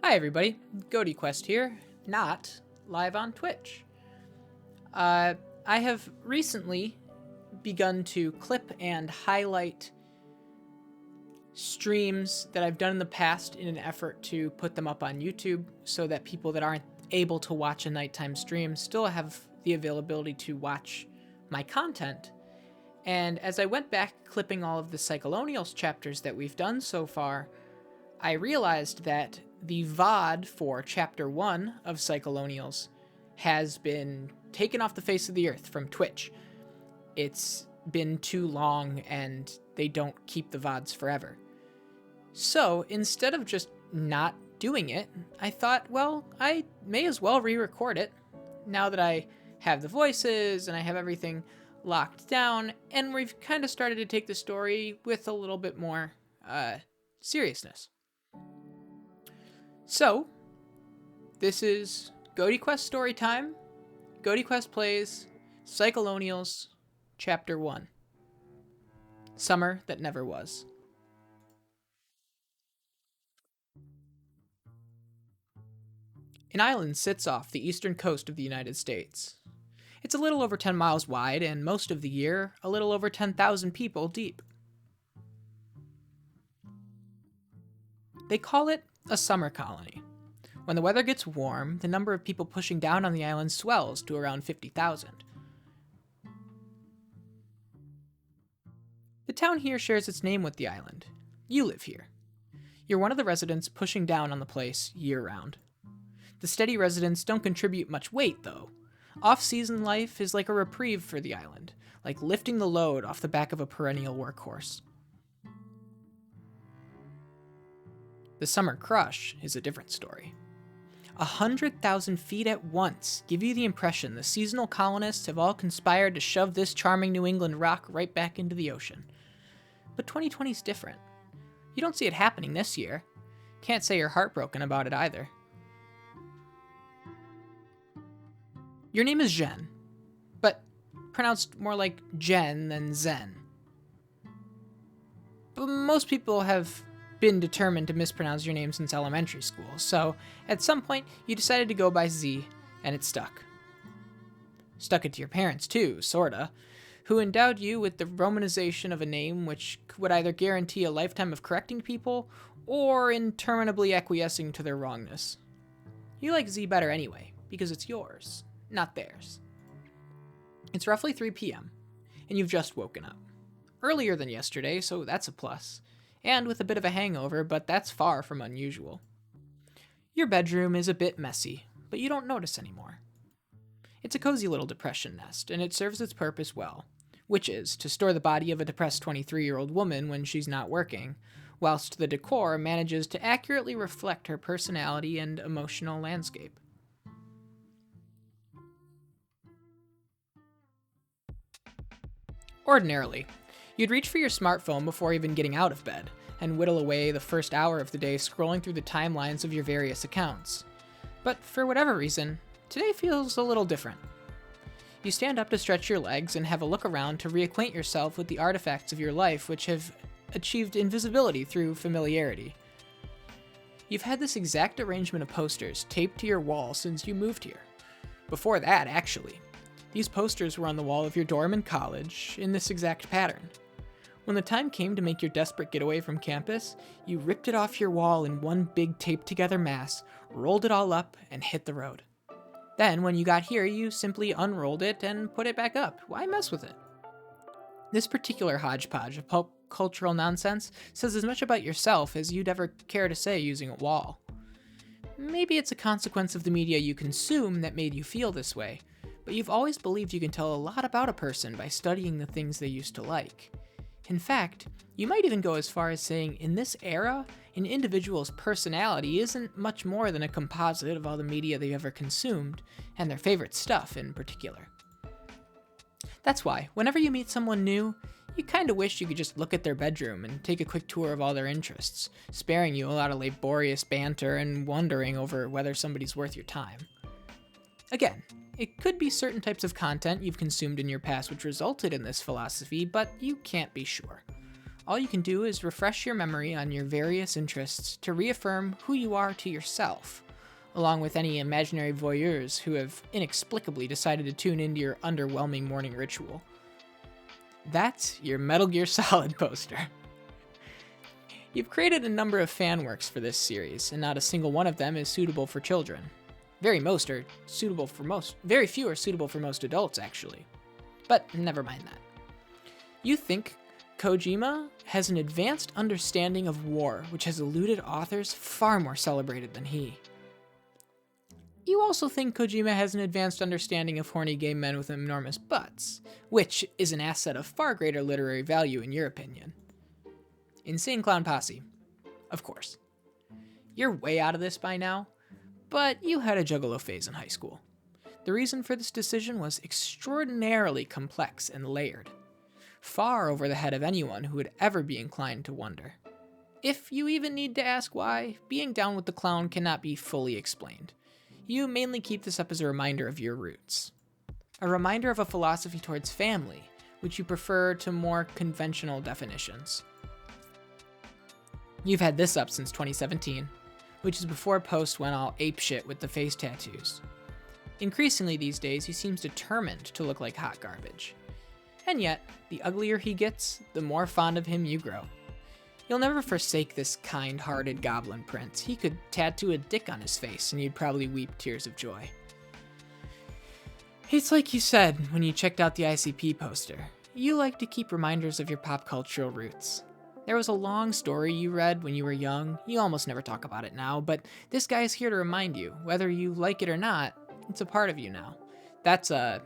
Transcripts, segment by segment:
Hi everybody, Goty here, not live on Twitch. I have recently begun to clip and highlight streams that I've done in the past in an effort to put them up on YouTube so that people that aren't able to watch a nighttime stream still have the availability to watch my content. And as I went back clipping all of the Psycholonials chapters that we've done so far, I realized that the VOD for Chapter 1 of Psycholonials has been taken off the face of the earth from Twitch. It's been too long and they don't keep the VODs forever. So instead of just not doing it, I thought, well, I may as well re-record it now that I have the voices and I have everything locked down, and we've kind of started to take the story with a little bit more seriousness. So, this is Goty story time. Goty plays Psycholonials, Chapter 1. Summer That Never Was. An island sits off the eastern coast of the United States. It's a little over 10 miles wide and most of the year a little over 10,000 people deep. They call it a summer colony. When the weather gets warm, the number of people pushing down on the island swells to around 50,000. The town here shares its name with the island. You live here. You're one of the residents pushing down on the place year-round. The steady residents don't contribute much weight, though. Off-season life is like a reprieve for the island, like lifting the load off the back of a perennial workhorse. The summer crush is a different story. 100,000 feet at once give you the impression the seasonal colonists have all conspired to shove this charming New England rock right back into the ocean. But 2020 is different. You don't see it happening this year. Can't say you're heartbroken about it either. Your name is Jen, but pronounced more like Jen than Zen. But most people have been determined to mispronounce your name since elementary school, so at some point you decided to go by Z, and it stuck. Stuck it to your parents too, sorta, who endowed you with the romanization of a name which would either guarantee a lifetime of correcting people, or interminably acquiescing to their wrongness. You like Z better anyway, because it's yours, not theirs. It's roughly 3 p.m., and you've just woken up. Earlier than yesterday, so that's a plus. And with a bit of a hangover, but that's far from unusual. Your bedroom is a bit messy, but you don't notice anymore. It's a cozy little depression nest, and it serves its purpose well, which is to store the body of a depressed 23-year-old woman when she's not working, whilst the decor manages to accurately reflect her personality and emotional landscape. Ordinarily, you'd reach for your smartphone before even getting out of bed, and whittle away the first hour of the day scrolling through the timelines of your various accounts. But for whatever reason, today feels a little different. You stand up to stretch your legs and have a look around to reacquaint yourself with the artifacts of your life which have achieved invisibility through familiarity. You've had this exact arrangement of posters taped to your wall since you moved here. Before that, actually. These posters were on the wall of your dorm in college, in this exact pattern. When the time came to make your desperate getaway from campus, you ripped it off your wall in one big taped-together mass, rolled it all up, and hit the road. Then, when you got here, you simply unrolled it and put it back up. Why mess with it? This particular hodgepodge of pop cultural nonsense says as much about yourself as you'd ever care to say using a wall. Maybe it's a consequence of the media you consume that made you feel this way, but you've always believed you can tell a lot about a person by studying the things they used to like. In fact, you might even go as far as saying, in this era, an individual's personality isn't much more than a composite of all the media they've ever consumed, and their favorite stuff in particular. That's why, whenever you meet someone new, you kinda wish you could just look at their bedroom and take a quick tour of all their interests, sparing you a lot of laborious banter and wondering over whether somebody's worth your time. Again, it could be certain types of content you've consumed in your past which resulted in this philosophy, but you can't be sure. all you can do is refresh your memory on your various interests to reaffirm who you are to yourself, along with any imaginary voyeurs who have inexplicably decided to tune into your underwhelming morning ritual. That's your Metal Gear Solid poster. You've created a number of fan works for this series, and not a single one of them is suitable for children. Very few are suitable for most adults, actually. But never mind that. You think Kojima has an advanced understanding of war, which has eluded authors far more celebrated than he. You also think Kojima has an advanced understanding of horny gay men with enormous butts, which is an asset of far greater literary value in your opinion. Insane Clown Posse. Of course. You're way out of this by now, but you had a juggalo phase in high school. The reason for this decision was extraordinarily complex and layered, far over the head of anyone who would ever be inclined to wonder. If you even need to ask why, being down with the clown cannot be fully explained. You mainly keep this up as a reminder of your roots. A reminder of a philosophy towards family, which you prefer to more conventional definitions. You've had this up since 2017, which is before Post went all apeshit with the face tattoos. Increasingly these days, he seems determined to look like hot garbage. And yet, the uglier he gets, the more fond of him you grow. You'll never forsake this kind-hearted goblin prince. He could tattoo a dick on his face and you'd probably weep tears of joy. It's like you said when you checked out the ICP poster. You like to keep reminders of your pop cultural roots. There was a long story you read when you were young. You almost never talk about it now, but this guy is here to remind you. Whether you like it or not, it's a part of you now. That's a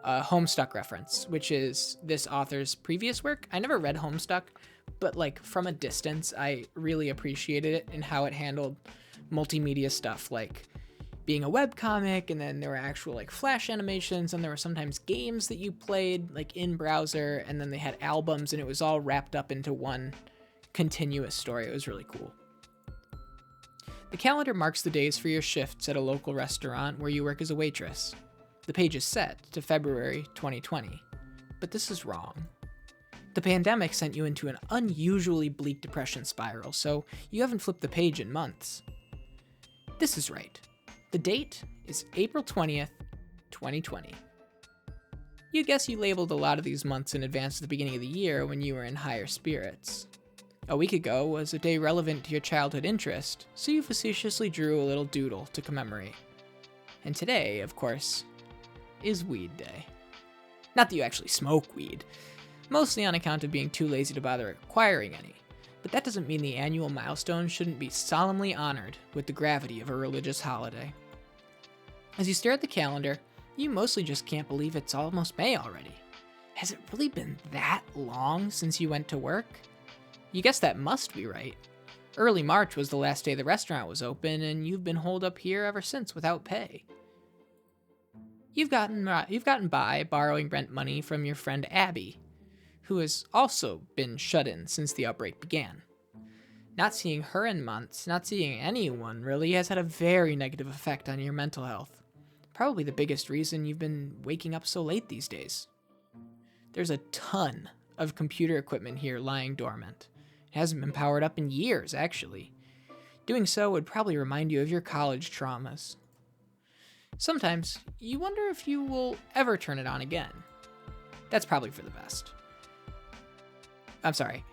Homestuck reference, which is this author's previous work. I never read Homestuck, but like from a distance, I really appreciated it and how it handled multimedia stuff, like being a webcomic, and then there were actual like flash animations, and there were sometimes games that you played like in browser, and then they had albums, and it was all wrapped up into one continuous story. It was really cool. The calendar marks the days for your shifts at a local restaurant where you work as a waitress. The page is set to February 2020, but this is wrong. The pandemic sent you into an unusually bleak depression spiral, so you haven't flipped the page in months. This is right. The date is April 20th, 2020. You'd guess you labeled a lot of these months in advance of the beginning of the year when you were in higher spirits. A week ago was a day relevant to your childhood interest, so you facetiously drew a little doodle to commemorate. And today, of course, is Weed Day. Not that you actually smoke weed, mostly on account of being too lazy to bother acquiring any, but that doesn't mean the annual milestone shouldn't be solemnly honored with the gravity of a religious holiday. As you stare at the calendar, you mostly just can't believe it's almost May already. Has it really been that long since you went to work? You guess that must be right. Early March was the last day the restaurant was open, and you've been holed up here ever since without pay. You've gotten by borrowing rent money from your friend Abby, who has also been shut in since the outbreak began. Not seeing her in months, not seeing anyone really, has had a very negative effect on your mental health. Probably the biggest reason you've been waking up so late these days. There's a ton of computer equipment here lying dormant. It hasn't been powered up in years, actually. Doing so would probably remind you of your college traumas. Sometimes, you wonder if you will ever turn it on again. That's probably for the best. I'm sorry.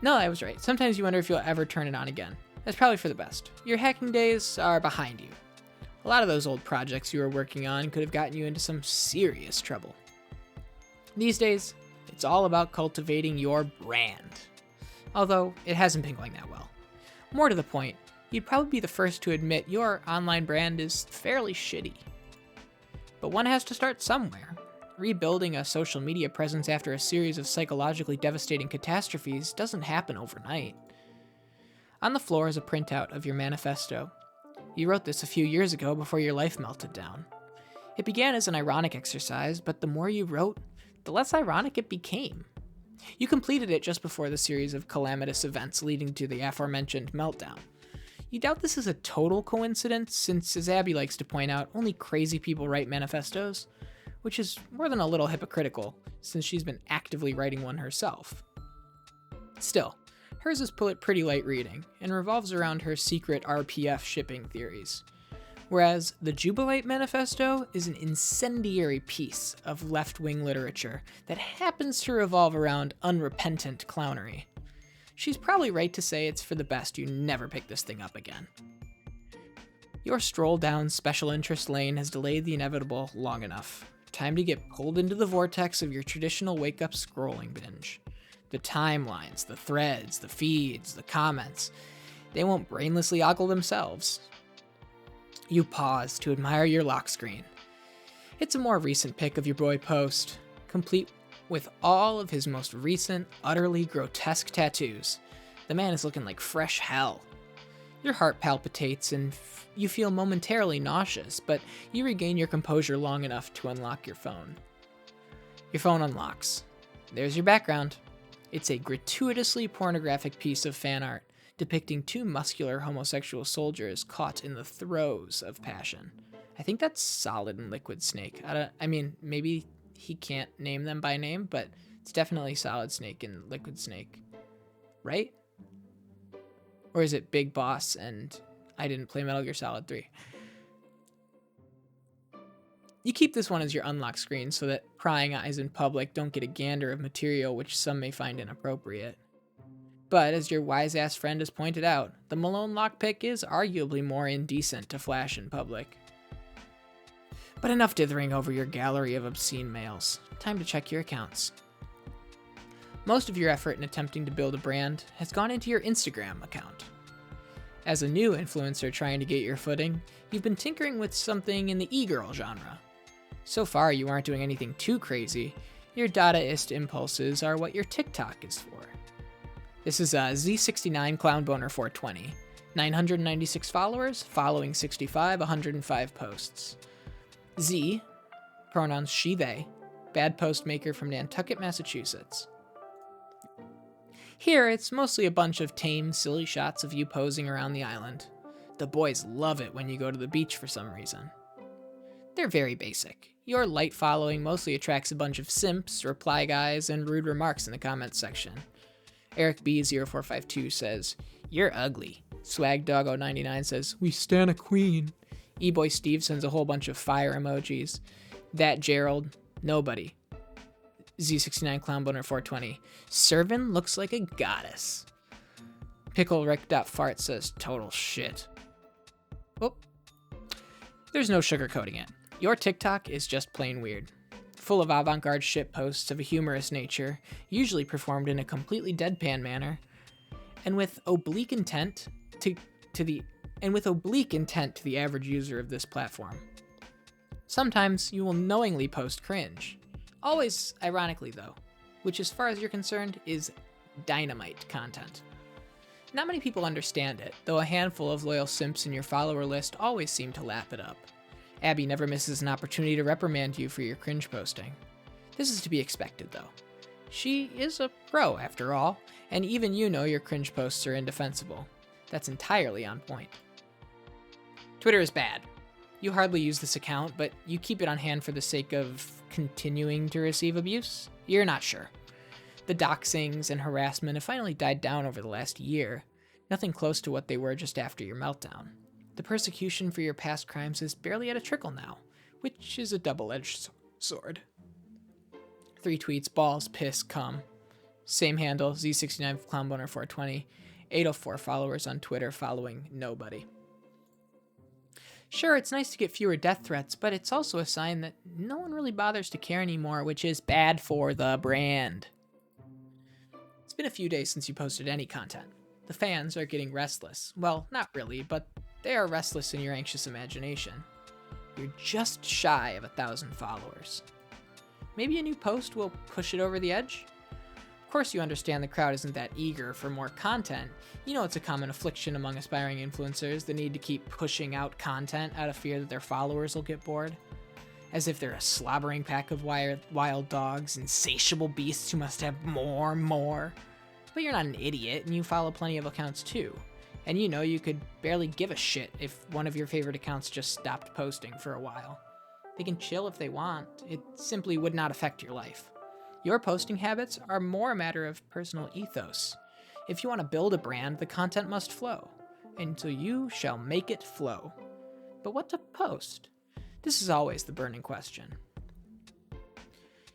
No, I was right. Sometimes you wonder if you'll ever turn it on again. That's probably for the best. Your hacking days are behind you. A lot of those old projects you were working on could have gotten you into some serious trouble. These days, it's all about cultivating your brand. Although, it hasn't been going that well. More to the point, you'd probably be the first to admit your online brand is fairly shitty. But one has to start somewhere. Rebuilding a social media presence after a series of psychologically devastating catastrophes doesn't happen overnight. On the floor is a printout of your manifesto. You wrote this a few years ago before your life melted down. It began as an ironic exercise, but the more you wrote, the less ironic it became. You completed it just before the series of calamitous events leading to the aforementioned meltdown. You doubt this is a total coincidence, since, as Abby likes to point out, only crazy people write manifestos, which is more than a little hypocritical, since she's been actively writing one herself. Still, hers is pretty light reading and revolves around her secret RPF shipping theories. Whereas the Jubilite Manifesto is an incendiary piece of left-wing literature that happens to revolve around unrepentant clownery. She's probably right to say it's for the best you never pick this thing up again. Your stroll down special interest lane has delayed the inevitable long enough. Time to get pulled into the vortex of your traditional wake-up scrolling binge. The timelines, the threads, the feeds, the comments, they won't brainlessly ogle themselves. You pause to admire your lock screen. It's a more recent pic of your boy Post, complete with all of his most recent, utterly grotesque tattoos. The man is looking like fresh hell. Your heart palpitates and you feel momentarily nauseous, but you regain your composure long enough to unlock your phone. Your phone unlocks. There's your background. It's a gratuitously pornographic piece of fan art depicting two muscular homosexual soldiers caught in the throes of passion. I think that's Solid and Liquid Snake. I mean, maybe he can't name them by name, but it's definitely Solid Snake and Liquid Snake. Right? Or is it Big Boss and I didn't play Metal Gear Solid 3? You keep this one as your unlock screen so that prying eyes in public don't get a gander of material which some may find inappropriate. But as your wise-ass friend has pointed out, the Malone lockpick is arguably more indecent to flash in public. But enough dithering over your gallery of obscene mails. Time to check your accounts. Most of your effort in attempting to build a brand has gone into your Instagram account. As a new influencer trying to get your footing, you've been tinkering with something in the e-girl genre. So far, you aren't doing anything too crazy. Your Dadaist impulses are what your TikTok is for. This is Z69 Clown Boner 420. 996 followers, following 65, 105 posts. Z, pronouns she, they, bad post maker from Nantucket, Massachusetts. Here, it's mostly a bunch of tame, silly shots of you posing around the island. The boys love it when you go to the beach for some reason. They're very basic. Your light following mostly attracts a bunch of simps, reply guys, and rude remarks in the comments section. Eric B0452 says, "You're ugly." Swagdoggo99 says, "We stan a queen." E-Boy Steve sends a whole bunch of fire emojis. That Gerald, nobody. Z69 Clownboner 420, "Servin looks like a goddess." Pickle Rick.fart says, "Total shit." Oh, there's no sugarcoating it. Your TikTok is just plain weird. Full of avant-garde shit posts of a humorous nature, usually performed in a completely deadpan manner, and with oblique intent to the average user of this platform. Sometimes you will knowingly post cringe. Always ironically though, which as far as you're concerned is dynamite content. Not many people understand it, though a handful of loyal simps in your follower list always seem to lap it up. Abby never misses an opportunity to reprimand you for your cringe posting. This is to be expected though. She is a pro after all, and even you know your cringe posts are indefensible. That's entirely on point. Twitter is bad. You hardly use this account, but you keep it on hand for the sake of continuing to receive abuse? You're not sure. The doxings and harassment have finally died down over the last year, nothing close to what they were just after your meltdown. The persecution for your past crimes is barely at a trickle now, which is a double-edged sword. 3 tweets, balls, piss, cum. Same handle, Z69 Clownboner 420. 804 followers on Twitter following nobody. Sure, it's nice to get fewer death threats, but it's also a sign that no one really bothers to care anymore, which is bad for the brand. It's been a few days since you posted any content. The fans are getting restless. Well, not really, but they are restless in your anxious imagination. You're just shy of 1,000 followers. Maybe a new post will push it over the edge? Of course you understand the crowd isn't that eager for more content. You know it's a common affliction among aspiring influencers, the need to keep pushing out content out of fear that their followers will get bored. As if they're a slobbering pack of wild dogs, insatiable beasts who must have more. But you're not an idiot, and you follow plenty of accounts too. And you know you could barely give a shit if one of your favorite accounts just stopped posting for a while. They can chill if they want. It simply would not affect your life. Your posting habits are more a matter of personal ethos. If you want to build a brand, the content must flow, and so you shall make it flow. But what to post? This is always the burning question.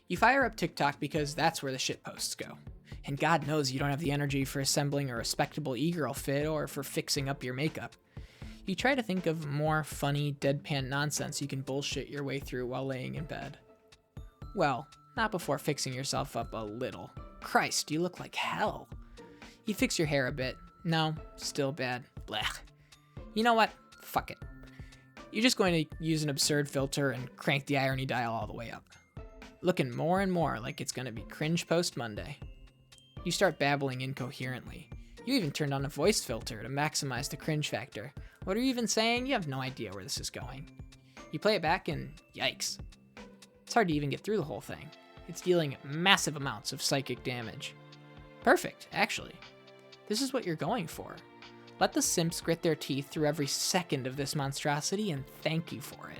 You fire up TikTok because that's where the shit posts go. And God knows you don't have the energy for assembling a respectable e-girl fit or for fixing up your makeup. You try to think of more funny, deadpan nonsense you can bullshit your way through while laying in bed. Well, not before fixing yourself up a little. Christ, you look like hell. You fix your hair a bit. No, still bad. Blech. You know what? Fuck it. You're just going to use an absurd filter and crank the irony dial all the way up. Looking more and more like it's going to be Cringe Post Monday. You start babbling incoherently. You even turned on a voice filter to maximize the cringe factor. What are you even saying? You have no idea where this is going. You play it back and yikes. It's hard to even get through the whole thing. It's dealing massive amounts of psychic damage. Perfect, actually. This is what you're going for. Let the simps grit their teeth through every second of this monstrosity and thank you for it.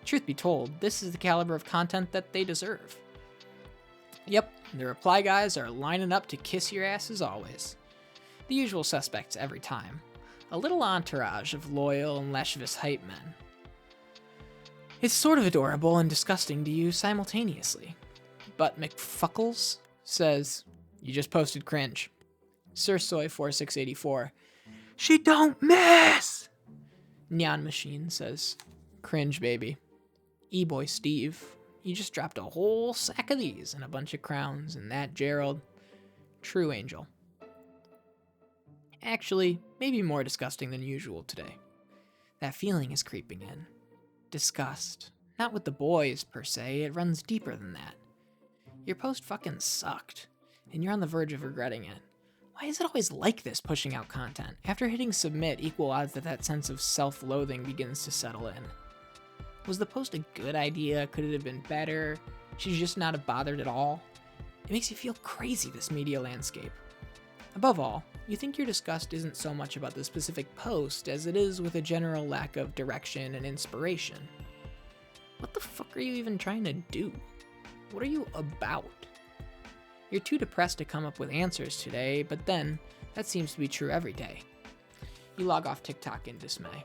Truth be told, this is the caliber of content that they deserve. Yep, the reply guys are lining up to kiss your ass as always. The usual suspects every time. A little entourage of loyal and lascivious hype men. It's sort of adorable and disgusting to you simultaneously. But McFuckles says, you just posted cringe. Sir Soy 4684, she don't miss! Neon Machine says, cringe baby. E-Boy Steve, you just dropped a whole sack of these and a bunch of crowns, and that Gerald, true angel. Actually, maybe more disgusting than usual today. That feeling is creeping in. Disgust. Not with the boys, per se, it runs deeper than that. Your post fucking sucked, and you're on the verge of regretting it. Why is it always like this, pushing out content? After hitting submit, equal odds that sense of self-loathing begins to settle in. Was the post a good idea? Could it have been better? Should you just not have bothered at all? It makes you feel crazy, this media landscape. Above all, you think your disgust isn't so much about the specific post as it is with a general lack of direction and inspiration. What the fuck are you even trying to do? What are you about? You're too depressed to come up with answers today, but then, that seems to be true every day. You log off TikTok in dismay.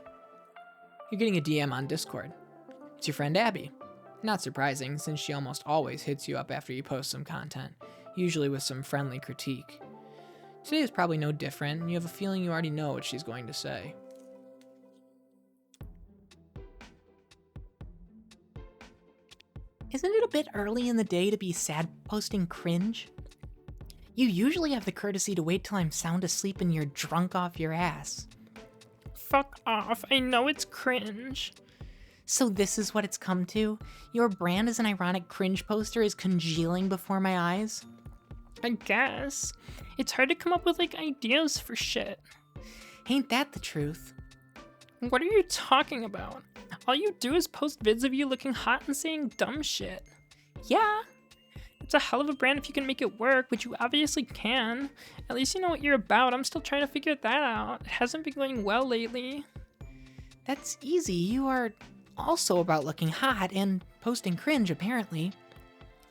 You're getting a DM on Discord. It's your friend Abby. Not surprising, since she almost always hits you up after you post some content, usually with some friendly critique. Today is probably no different, and you have a feeling you already know what she's going to say. Isn't it a bit early in the day to be sad posting cringe? You usually have the courtesy to wait till I'm sound asleep and you're drunk off your ass. Fuck off, I know it's cringe. So this is what it's come to? Your brand as an ironic cringe poster is congealing before my eyes? I guess. It's hard to come up with, ideas for shit. Ain't that the truth? What are you talking about? All you do is post vids of you looking hot and saying dumb shit. Yeah. It's a hell of a brand if you can make it work, which you obviously can. At least you know what you're about. I'm still trying to figure that out. It hasn't been going well lately. That's easy. You are also about looking hot and posting cringe, apparently.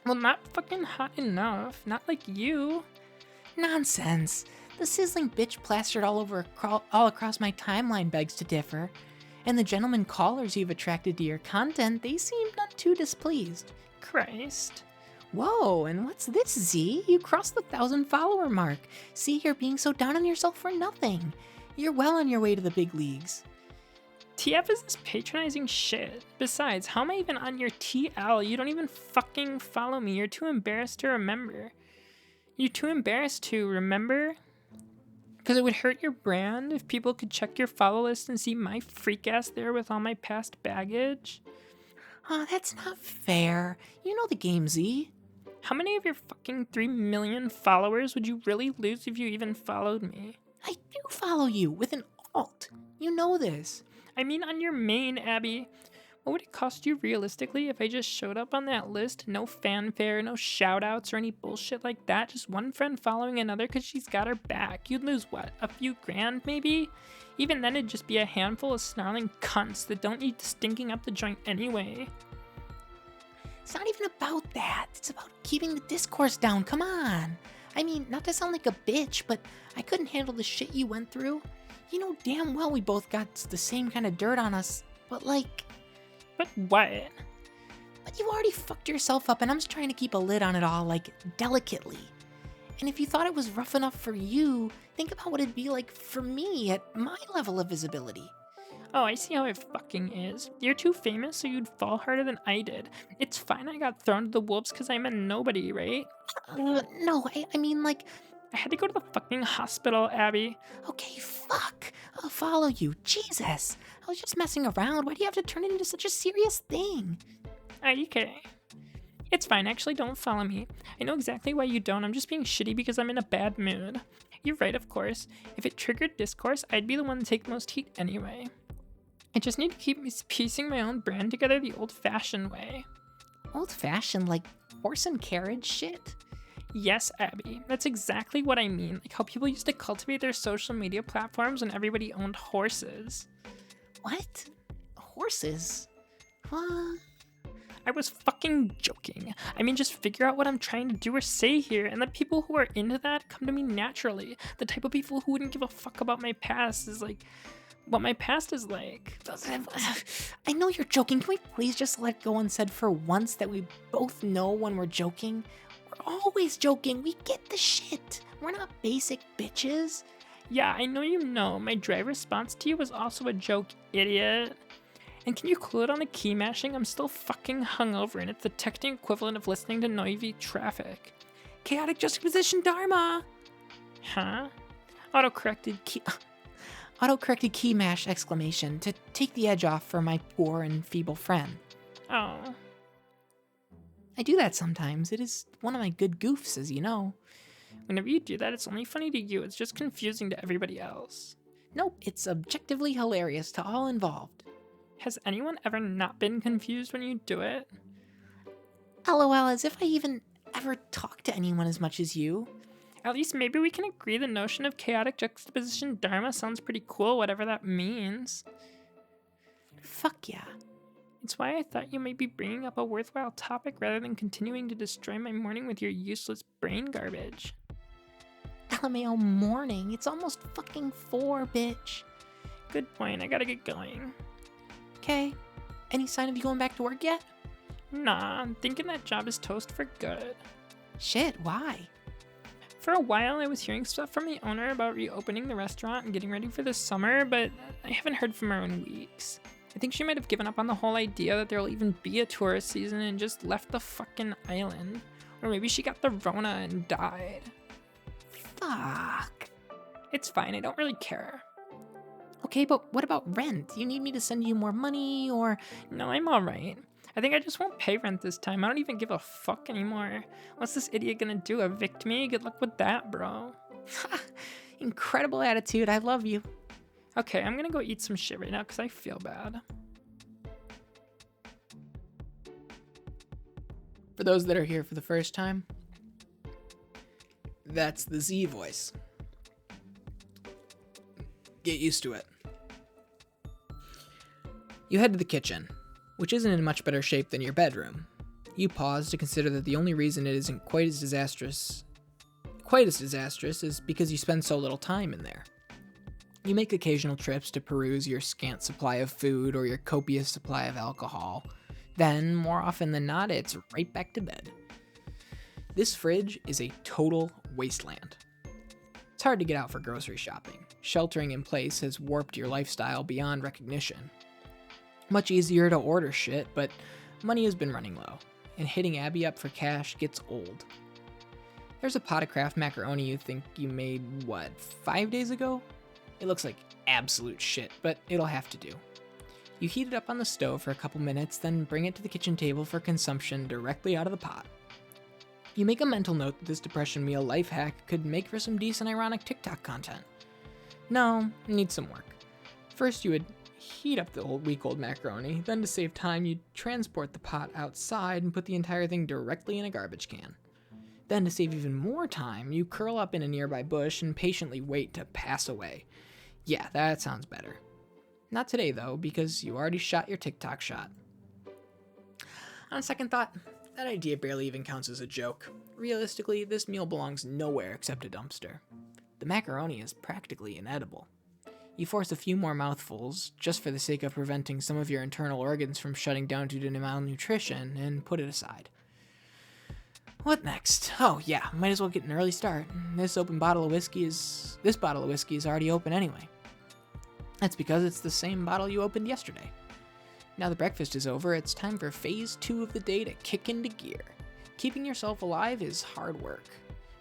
Well, not fucking hot enough. Not like you. Nonsense. The sizzling bitch plastered all across my timeline begs to differ. And the gentlemen callers you've attracted to your content, they seem none too displeased. Christ. Whoa, and what's this, Z? You crossed the 1,000 follower mark. See, you're being so down on yourself for nothing. You're well on your way to the big leagues. TF is this patronizing shit. Besides, how am I even on your TL? You don't even fucking follow me. You're too embarrassed to remember. You're too embarrassed to remember? Because it would hurt your brand if people could check your follow list and see my freak ass there with all my past baggage. Oh, that's not fair. You know the game, Z. How many of your fucking 3 million followers would you really lose if you even followed me? I do follow you with an alt. You know this. I mean on your main, Abby. What would it cost you realistically if I just showed up on that list? No fanfare, no shoutouts or any bullshit like that. Just one friend following another because she's got her back. You'd lose what? A few grand maybe? Even then it'd just be a handful of snarling cunts that don't need stinking up the joint anyway. It's not even about that. It's about keeping the discourse down. Come on. I mean, not to sound like a bitch, but I couldn't handle the shit you went through. You know damn well we both got the same kind of dirt on us, but like... But what? But you already fucked yourself up, and I'm just trying to keep a lid on it all, like, delicately. And if you thought it was rough enough for you, think about what it'd be like for me at my level of visibility. Oh, I see how it fucking is. You're too famous, so you'd fall harder than I did. It's fine I got thrown to the wolves because I'm a nobody, right? No, I mean, like... I had to go to the fucking hospital, Abby. Okay, fuck. I'll follow you. Jesus. I was just messing around. Why do you have to turn it into such a serious thing? Okay. It's fine, actually don't follow me. I know exactly why you don't. I'm just being shitty because I'm in a bad mood. You're right, of course. If it triggered discourse, I'd be the one to take the most heat anyway. I just need to keep piecing my own brand together the old-fashioned way. Old-fashioned, like horse and carriage shit? Yes, Abby. That's exactly what I mean. Like how people used to cultivate their social media platforms when everybody owned horses. What? Horses? What? I was fucking joking. I mean, just figure out what I'm trying to do or say here, and the people who are into that come to me naturally. The type of people who wouldn't give a fuck about my past is like... what my past is like. I know you're joking. Can we please just let go unsaid for once that we both know when we're joking? We're always joking. We get the shit. We're not basic bitches. Yeah, I know you know. My dry response to you was also a joke, idiot. And can you clue it on the key mashing? I'm still fucking hungover, and it's the texting equivalent of listening to noisy traffic. Chaotic juxtaposition dharma. Huh? Autocorrected key mash exclamation to take the edge off for my poor and feeble friend. Oh. I do that sometimes. It is one of my good goofs, as you know. Whenever you do that, it's only funny to you. It's just confusing to everybody else. Nope, it's objectively hilarious to all involved. Has anyone ever not been confused when you do it? LOL, as if I even ever talk to anyone as much as you. At least maybe we can agree the notion of chaotic juxtaposition dharma sounds pretty cool, whatever that means. Fuck yeah. It's why I thought you might be bringing up a worthwhile topic rather than continuing to destroy my morning with your useless brain garbage. LMAO morning, it's almost fucking 4, bitch. Good point, I gotta get going. Okay, any sign of you going back to work yet? Nah, I'm thinking that job is toast for good. Shit, why? For a while, I was hearing stuff from the owner about reopening the restaurant and getting ready for the summer, but I haven't heard from her in weeks. I think she might have given up on the whole idea that there'll even be a tourist season and just left the fucking island. Or maybe she got the Rona and died. Fuck. It's fine, I don't really care. Okay, but what about rent? You need me to send you more money, or... No, I'm alright. I think I just won't pay rent this time. I don't even give a fuck anymore. What's this idiot gonna do, evict me? Good luck with that, bro. Incredible attitude, I love you. Okay, I'm gonna go eat some shit right now because I feel bad. For those that are here for the first time, that's the Z voice. Get used to it. You head to the kitchen, which isn't in much better shape than your bedroom. You pause to consider that the only reason it isn't quite as disastrous is because you spend so little time in there. You make occasional trips to peruse your scant supply of food or your copious supply of alcohol. Then, more often than not, it's right back to bed. This fridge is a total wasteland. It's hard to get out for grocery shopping. Sheltering in place has warped your lifestyle beyond recognition. Much easier to order shit, but money has been running low, and hitting Abby up for cash gets old. There's a pot of Kraft macaroni you think you made, 5 days ago? It looks like absolute shit, but it'll have to do. You heat it up on the stove for a couple minutes, then bring it to the kitchen table for consumption directly out of the pot. You make a mental note that this depression meal life hack could make for some decent ironic TikTok content. No, it needs some work. First you would heat up the week-old macaroni, then to save time you'd transport the pot outside and put the entire thing directly in a garbage can. Then to save even more time, you curl up in a nearby bush and patiently wait to pass away. Yeah, that sounds better. Not today though, because you already shot your TikTok shot. On second thought, That idea barely even counts as a joke. Realistically, this meal belongs nowhere except a dumpster. The macaroni is practically inedible. You force a few more mouthfuls, just for the sake of preventing some of your internal organs from shutting down due to malnutrition, and put it aside. What next? Oh yeah, might as well get an early start. This bottle of whiskey is already open anyway. That's because it's the same bottle you opened yesterday. Now the breakfast is over, it's time for phase 2 of the day to kick into gear. Keeping yourself alive is hard work.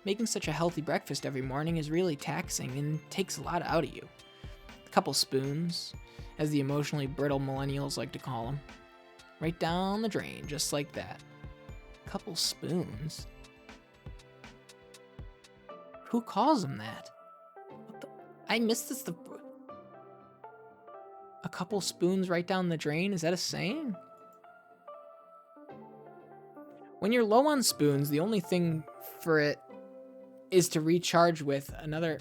Making such a healthy breakfast every morning is really taxing and takes a lot out of you. A couple spoons, as the emotionally brittle millennials like to call them. Right down the drain, just like that. A couple spoons? Who calls them that? What the? I missed this. A couple spoons right down the drain? Is that a saying? When you're low on spoons, the only thing for it is to recharge with another...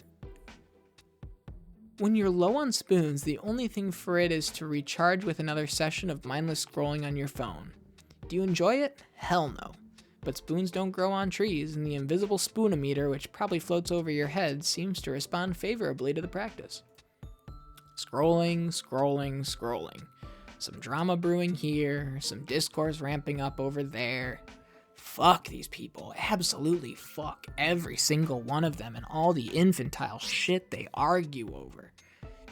When you're low on spoons, the only thing for it is to recharge with another session of mindless scrolling on your phone. Do you enjoy it? Hell no. But spoons don't grow on trees, and the invisible spoonometer, which probably floats over your head, seems to respond favorably to the practice. Scrolling. Some drama brewing here, some discourse ramping up over there. Fuck these people. Absolutely fuck every single one of them and all the infantile shit they argue over.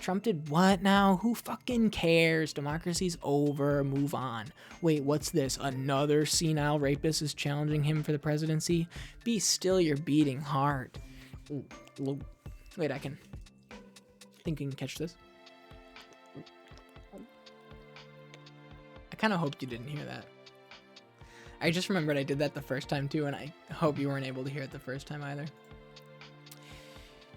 Trump did what now? Who fucking cares? Democracy's over. Move on. Wait, what's this? Another senile rapist is challenging him for the presidency? Be still your beating heart. Wait, I think you can catch this. I kind of hoped you didn't hear that. I just remembered I did that the first time too, and I hope you weren't able to hear it the first time either.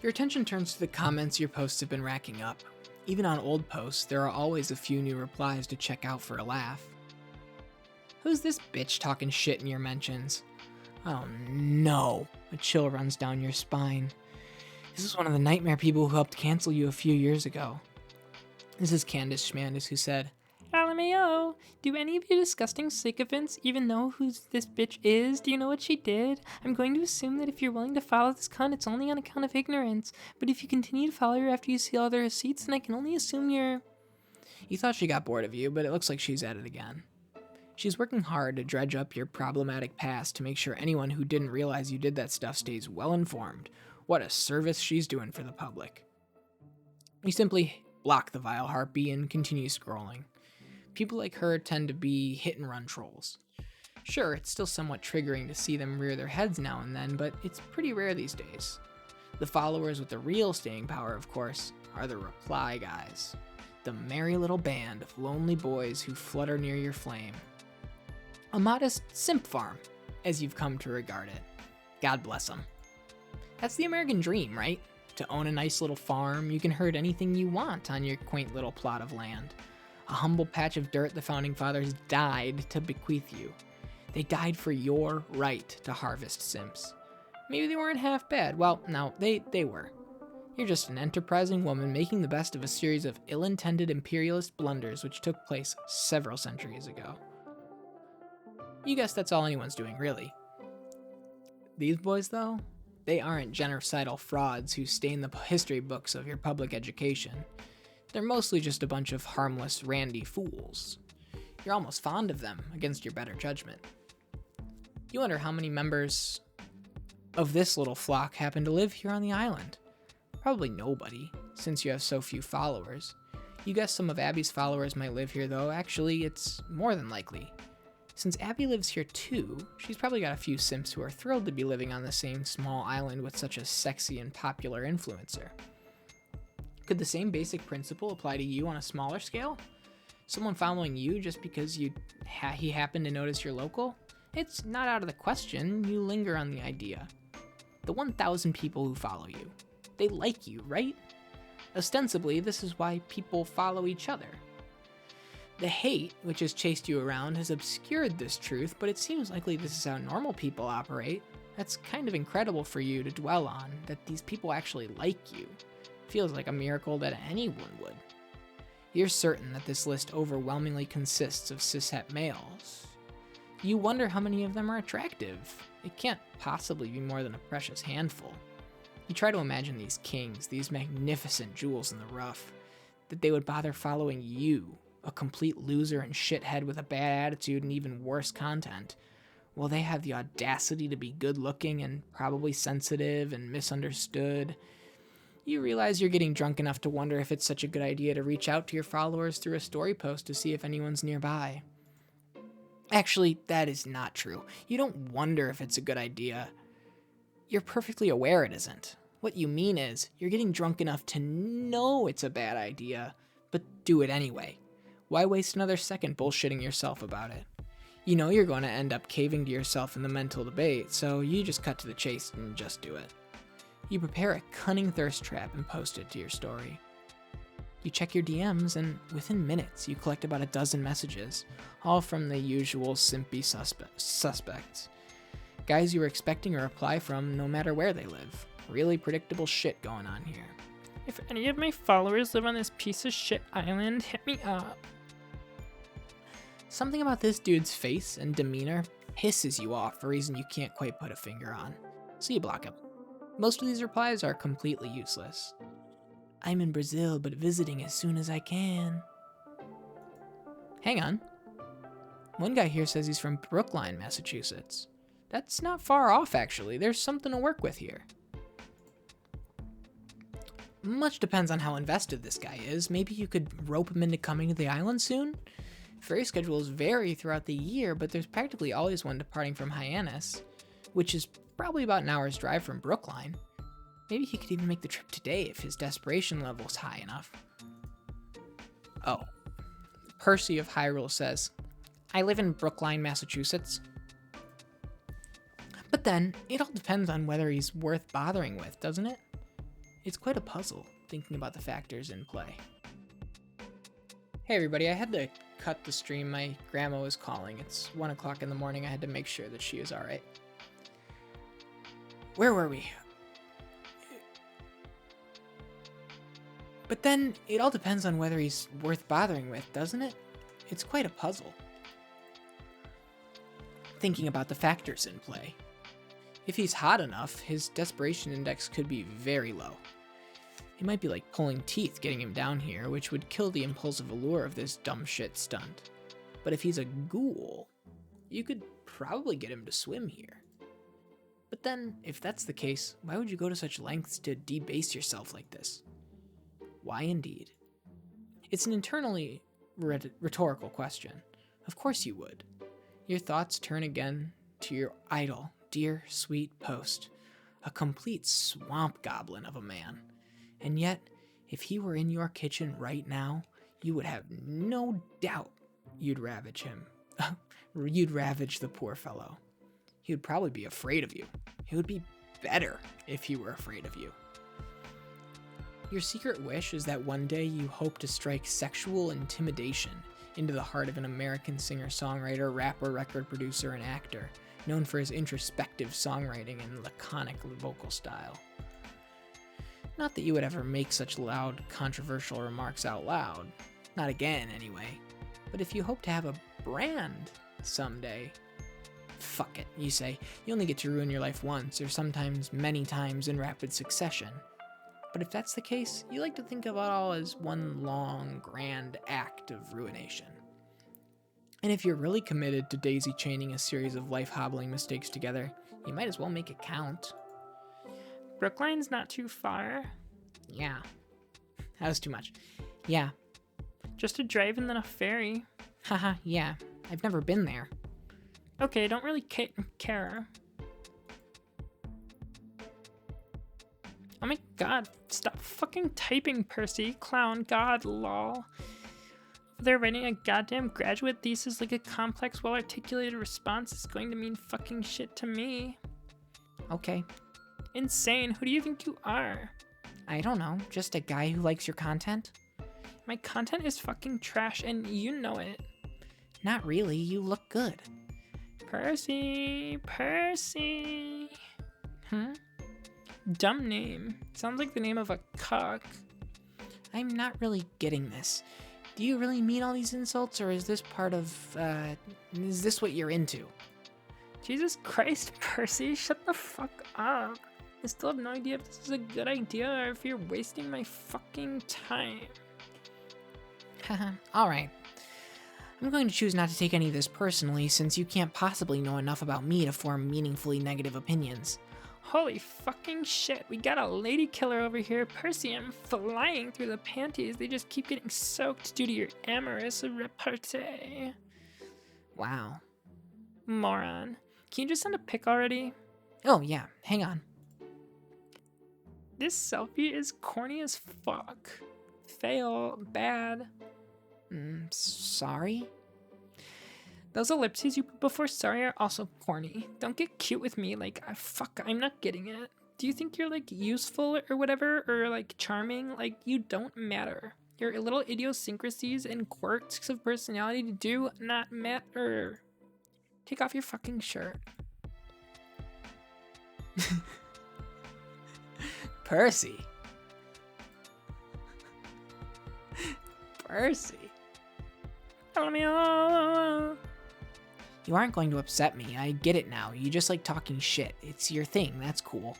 Your attention turns to the comments your posts have been racking up. Even on old posts, there are always a few new replies to check out for a laugh. Who's this bitch talking shit in your mentions? Oh no, a chill runs down your spine. This is one of the nightmare people who helped cancel you a few years ago. This is Candace Schmandis who said, LMAO, do any of you disgusting sycophants even know who this bitch is? Do you know what she did? I'm going to assume that if you're willing to follow this cunt, it's only on account of ignorance. But if you continue to follow her after you see all the receipts, then I can only assume you're... You thought she got bored of you, but it looks like she's at it again. She's working hard to dredge up your problematic past to make sure anyone who didn't realize you did that stuff stays well informed. What a service she's doing for the public. You simply block the vile harpy and continue scrolling. People like her tend to be hit-and-run trolls. Sure, it's still somewhat triggering to see them rear their heads now and then, but it's pretty rare these days. The followers with the real staying power, of course, are the reply guys. The merry little band of lonely boys who flutter near your flame. A modest simp farm, as you've come to regard it. God bless them. That's the American dream, right? To own a nice little farm, you can herd anything you want on your quaint little plot of land. A humble patch of dirt the Founding Fathers died to bequeath you. They died for your right to harvest simps. Maybe they weren't half bad. Well, no, they were. You're just an enterprising woman making the best of a series of ill-intended imperialist blunders which took place several centuries ago. You guess that's all anyone's doing, really. These boys, though, they aren't genocidal frauds who stain the history books of your public education. They're mostly just a bunch of harmless, randy fools. You're almost fond of them, against your better judgment. You wonder how many members of this little flock happen to live here on the island. Probably nobody, since you have so few followers. You guess some of Abby's followers might live here, though. Actually, it's more than likely. Since Abby lives here too, she's probably got a few simps who are thrilled to be living on the same small island with such a sexy and popular influencer. Could the same basic principle apply to you on a smaller scale? Someone following you just because he happened to notice you're local? It's not out of the question, you linger on the idea. The 1,000 people who follow you. They like you, right? Ostensibly, this is why people follow each other. The hate, which has chased you around, has obscured this truth, but it seems likely this is how normal people operate. That's kind of incredible for you to dwell on, that these people actually like you. Feels like a miracle that anyone would. You're certain that this list overwhelmingly consists of cishet males. You wonder how many of them are attractive. It can't possibly be more than a precious handful. You try to imagine these kings, these magnificent jewels in the rough, that they would bother following you, a complete loser and shithead with a bad attitude and even worse content. Well, they have the audacity to be good-looking and probably sensitive and misunderstood. You realize you're getting drunk enough to wonder if it's such a good idea to reach out to your followers through a story post to see if anyone's nearby. Actually, that is not true. You don't wonder if it's a good idea. You're perfectly aware it isn't. What you mean is, you're getting drunk enough to know it's a bad idea, but do it anyway. Why waste another second bullshitting yourself about it? You know you're going to end up caving to yourself in the mental debate, so you just cut to the chase and just do it. You prepare a cunning thirst trap and post it to your story. You check your DMs, and within minutes, you collect about a dozen messages, all from the usual simpy suspects. Guys you were expecting a reply from no matter where they live. Really predictable shit going on here. If any of my followers live on this piece of shit island, hit me up. Something about this dude's face and demeanor pisses you off for a reason you can't quite put a finger on, so you block him. Most of these replies are completely useless. I'm in Brazil, but visiting as soon as I can. Hang on. One guy here says he's from Brookline, Massachusetts. That's not far off, actually. There's something to work with here. Much depends on how invested this guy is. Maybe you could rope him into coming to the island soon? Ferry schedules vary throughout the year, but there's practically always one departing from Hyannis, which is probably about an hour's drive from Brookline. Maybe he could even make the trip today if his desperation level's high enough. Oh, Percy of Hyrule says, I live in Brookline, Massachusetts. But then, it all depends on whether he's worth bothering with, doesn't it? It's quite a puzzle, thinking about the factors in play. Hey everybody, I had to cut the stream. My grandma was calling. It's 1 o'clock in the morning. I had to make sure that she is alright. Where were we? But then, it all depends on whether he's worth bothering with, doesn't it? It's quite a puzzle. Thinking about the factors in play. If he's hot enough, his desperation index could be very low. It might be like pulling teeth getting him down here, which would kill the impulsive allure of this dumb shit stunt. But if he's a ghoul, you could probably get him to swim here. But then, if that's the case, why would you go to such lengths to debase yourself like this? Why indeed? It's an internally rhetorical question. Of course you would. Your thoughts turn again to your idol, dear sweet post, a complete swamp goblin of a man. And yet, if he were in your kitchen right now, you would have no doubt you'd ravage him. You'd ravage the poor fellow. He would probably be afraid of you. It would be better if he were afraid of you. Your secret wish is that one day you hope to strike sexual intimidation into the heart of an American singer-songwriter, rapper, record producer, and actor, known for his introspective songwriting and laconic vocal style. Not that you would ever make such loud, controversial remarks out loud. Not again, anyway. But if you hope to have a brand someday, fuck it, you say. You only get to ruin your life once, or sometimes many times in rapid succession. But if that's the case, you like to think of it all as one long, grand act of ruination. And if you're really committed to daisy chaining a series of life-hobbling mistakes together, you might as well make it count. Brookline's not too far. Yeah. That was too much. Yeah. Just a drive and then a ferry. Haha, yeah. I've never been there. Okay, don't really care. Oh my god, stop fucking typing, Percy. Clown, god, lol. They're writing a goddamn graduate thesis like a complex, well-articulated response is going to mean fucking shit to me. Okay. Insane, who do you think you are? I don't know, just a guy who likes your content? My content is fucking trash and you know it. Not really, you look good. Percy. Dumb name. Sounds like the name of a cuck. I'm not really getting this. do you really mean all these insults, or is this is this what you're into? Jesus Christ, Percy, shut the fuck up. I still have no idea if this is a good idea or if you're wasting my fucking time. Haha, alright. I'm going to choose not to take any of this personally, since you can't possibly know enough about me to form meaningfully negative opinions. Holy fucking shit, we got a lady killer over here. Percy, I'm flying through the panties. They just keep getting soaked due to your amorous repartee. Wow. Moron. Can you just send a pic already? Oh yeah, hang on. This selfie is corny as fuck. Fail. Bad. Sorry? Those ellipses you put before sorry are also corny. Don't get cute with me, like, fuck, I'm not getting it. Do you think you're, like, useful or whatever, or, like, charming? Like, you don't matter. Your little idiosyncrasies and quirks of personality do not matter. Take off your fucking shirt. Percy. Percy. You aren't going to upset me. I get it now. You just like talking shit. It's your thing. That's cool.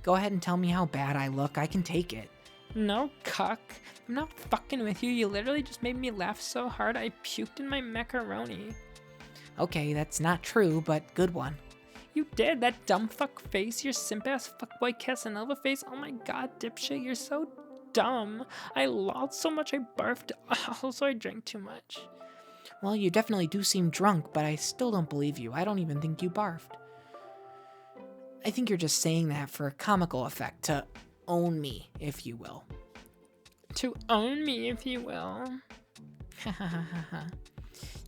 Go ahead and tell me how bad I look. I can take it. No, cuck. I'm not fucking with you. You literally just made me laugh so hard I puked in my macaroni. Okay, that's not true, but good one. You did. That dumb fuck face. Your simp-ass fuckboy Casanova face. Oh my god, dipshit. You're so dumb. I lolled so much I barfed. Also, I drank too much. Well, you definitely do seem drunk, but I still don't believe you. I don't even think you barfed. I think you're just saying that for a comical effect, to own me, if you will. To own me, if you will. Ha ha ha ha ha.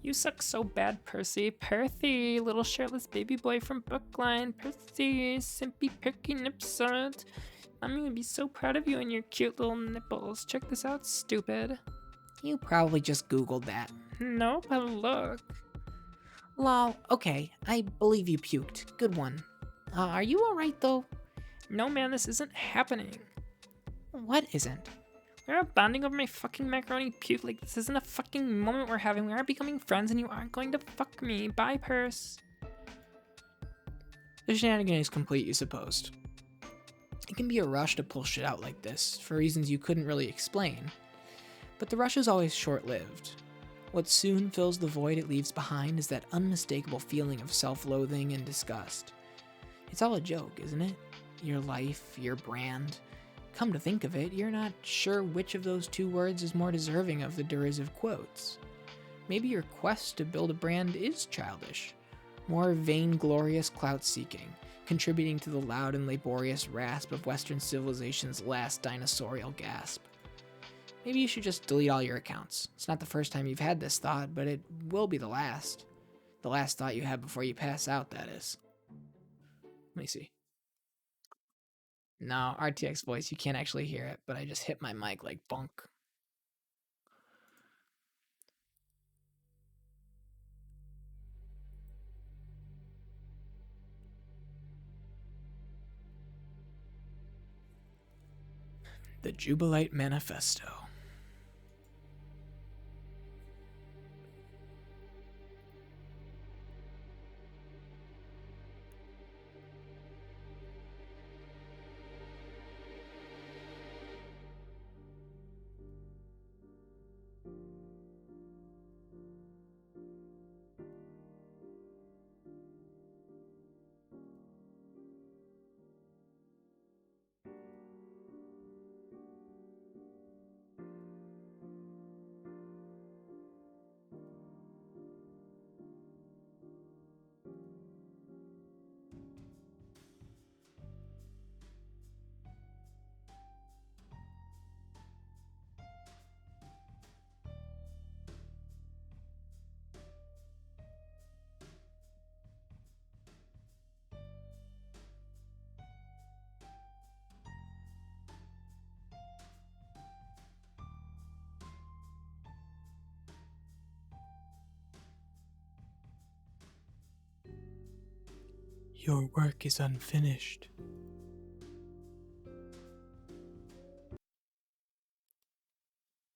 You suck so bad, Percy. Percy, little shirtless baby boy from Brookline. Percy, simpy perky nipsot. Mommy would be so proud of you and your cute little nipples. Check this out, stupid. You probably just Googled that. Nope, but look. Lol, okay, I believe you puked. Good one. Are you alright though? No man, this isn't happening. What isn't? We're bonding over my fucking macaroni puke. Like, this isn't a fucking moment we're having. We are becoming friends and you aren't going to fuck me. Bye, Purse. The shenanigan is complete, you supposed. It can be a rush to pull shit out like this, for reasons you couldn't really explain. But the rush is always short-lived. What soon fills the void it leaves behind is that unmistakable feeling of self-loathing and disgust. It's all a joke, isn't it? Your life, your brand. Come to think of it, you're not sure which of those two words is more deserving of the derisive quotes. Maybe your quest to build a brand is childish, more vainglorious clout-seeking, contributing to the loud and laborious rasp of Western civilization's last dinosaurial gasp. Maybe you should just delete all your accounts. It's not the first time you've had this thought, but it will be the last. The last thought you have before you pass out, that is. Let me see. No, RTX voice, you can't actually hear it, but I just hit my mic like bonk. The Jubilite Manifesto. Your work is unfinished.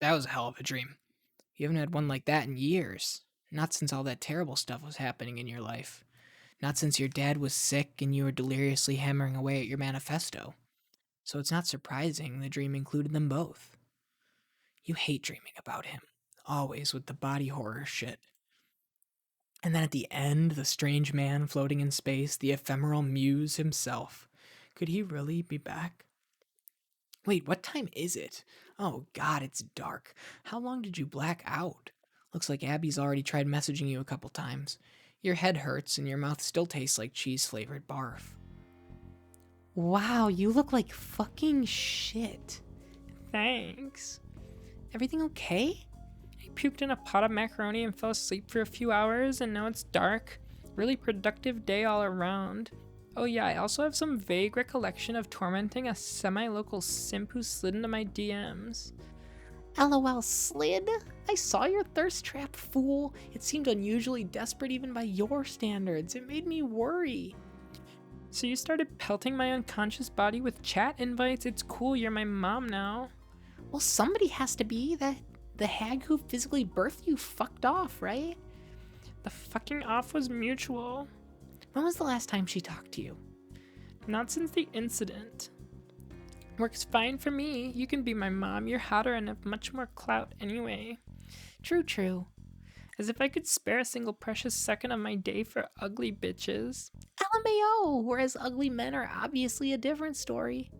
That was a hell of a dream. You haven't had one like that in years. Not since all that terrible stuff was happening in your life. Not since your dad was sick and you were deliriously hammering away at your manifesto. So it's not surprising the dream included them both. You hate dreaming about him. Always with the body horror shit. And then at the end, the strange man floating in space, the ephemeral muse himself. Could he really be back? Wait, what time is it? Oh god, it's dark. How long did you black out? Looks like Abby's already tried messaging you a couple times. Your head hurts and your mouth still tastes like cheese-flavored barf. Wow, you look like fucking shit. Thanks. Everything okay? I puked in a pot of macaroni and fell asleep for a few hours, and now it's dark. Really productive day all around. Oh yeah, I also have some vague recollection of tormenting a semi-local simp who slid into my DMs. LOL slid? I saw your thirst trap, fool. It seemed unusually desperate even by your standards. It made me worry. So you started pelting my unconscious body with chat invites? It's cool, you're my mom now. Well, somebody has to be. The hag who physically birthed you fucked off, right? The fucking off was mutual. When was the last time she talked to you? Not since the incident. Works fine for me. You can be my mom. You're hotter and have much more clout anyway. True. As if I could spare a single precious second of my day for ugly bitches. LMAO, whereas ugly men are obviously a different story.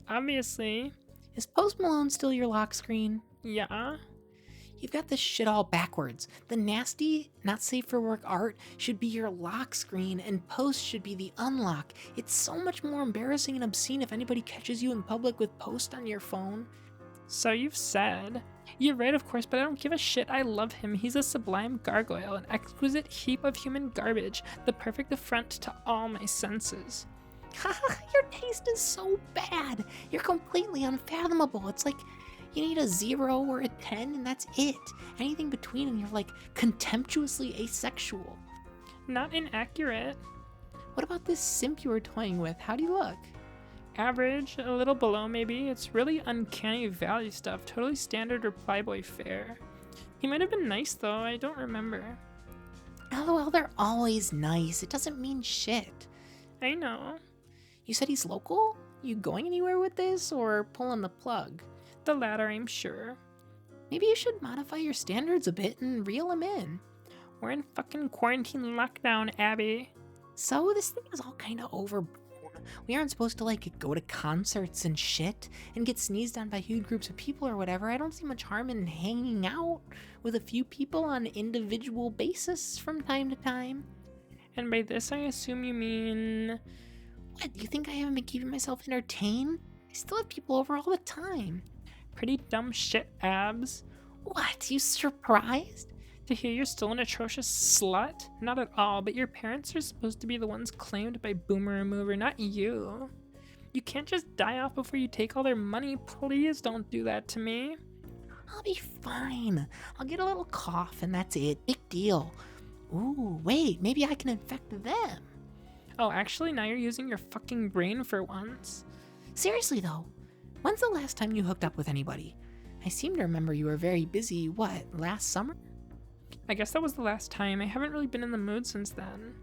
Obviously. Is Post Malone still your lock screen? Yeah. You've got this shit all backwards. The nasty, not safe for work art should be your lock screen and Post should be the unlock. It's so much more embarrassing and obscene if anybody catches you in public with Post on your phone. So you've said. You're right, of course, but I don't give a shit. I love him. He's a sublime gargoyle, an exquisite heap of human garbage, the perfect affront to all my senses. Your taste is so bad. You're completely unfathomable. It's like you need a 0 or a 10 and that's it. Anything between and you're like contemptuously asexual. Not inaccurate. What about this simp you were toying with? How do you look? Average, a little below maybe. It's really uncanny valley stuff, totally standard reply boy fare. He might have been nice though, I don't remember. LOL, they're always nice. It doesn't mean shit. I know. You said he's local? You going anywhere with this or pulling the plug? The latter, I'm sure. Maybe you should modify your standards a bit and reel him in. We're in fucking quarantine lockdown, Abby. So this thing is all kind of overblown. We aren't supposed to like go to concerts and shit and get sneezed on by huge groups of people or whatever. I don't see much harm in hanging out with a few people on an individual basis from time to time. And by this I assume you mean... What, you think I haven't been keeping myself entertained? I still have people over all the time. Pretty dumb shit, Abs. What, you surprised? To hear you're still an atrocious slut? Not at all, but your parents are supposed to be the ones claimed by Boomer Remover, not you. You can't just die off before you take all their money. Please don't do that to me. I'll be fine. I'll get a little cough and that's it. Big deal. Ooh, wait, maybe I can infect them. Oh, actually, now you're using your fucking brain for once. Seriously though, when's the last time you hooked up with anybody? I seem to remember you were very busy, last summer? I guess that was the last time. I haven't really been in the mood since then.